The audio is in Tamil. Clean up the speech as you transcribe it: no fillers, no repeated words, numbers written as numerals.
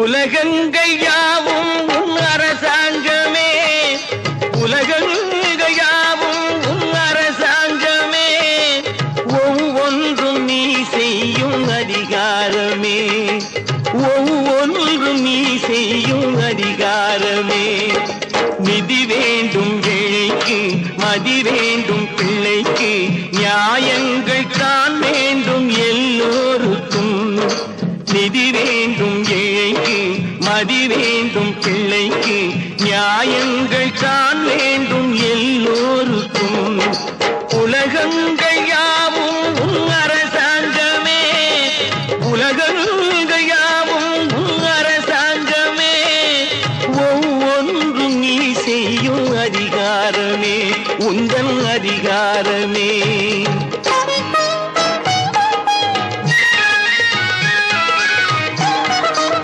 உலகங்கள் யாவும் உன் அரசாங்கமே, உலகங்கள் யாவும் உன் அரசாங்கமே, ஒவ்வொன்றும் நீ செய்யும் அதிகாரமே, ஒவ்வொன்றும் நீ செய்யும் அதிகாரமே. நிதி வேண்டும் ஏழைக்கு, மதி வேண்டும் பிள்ளைக்கு, நியாயங்கள் தான் வேண்டும் எல்லோருக்கும். நிதி வேண்டும் ஏழைக்கு, மதி வேண்டும் பிள்ளைக்கு, நியாயங்கள் தான் வேண்டும் எல்லோருக்கும். உலகங்கள் யாவும் உன் அரசாங்கமே, உலகங்கள் யாவும் உன் அரசாங்கமே, ஒவ்வொன்றும் நீ செய்யும் அதிகாரமே, உந்தன் அதிகாரமே.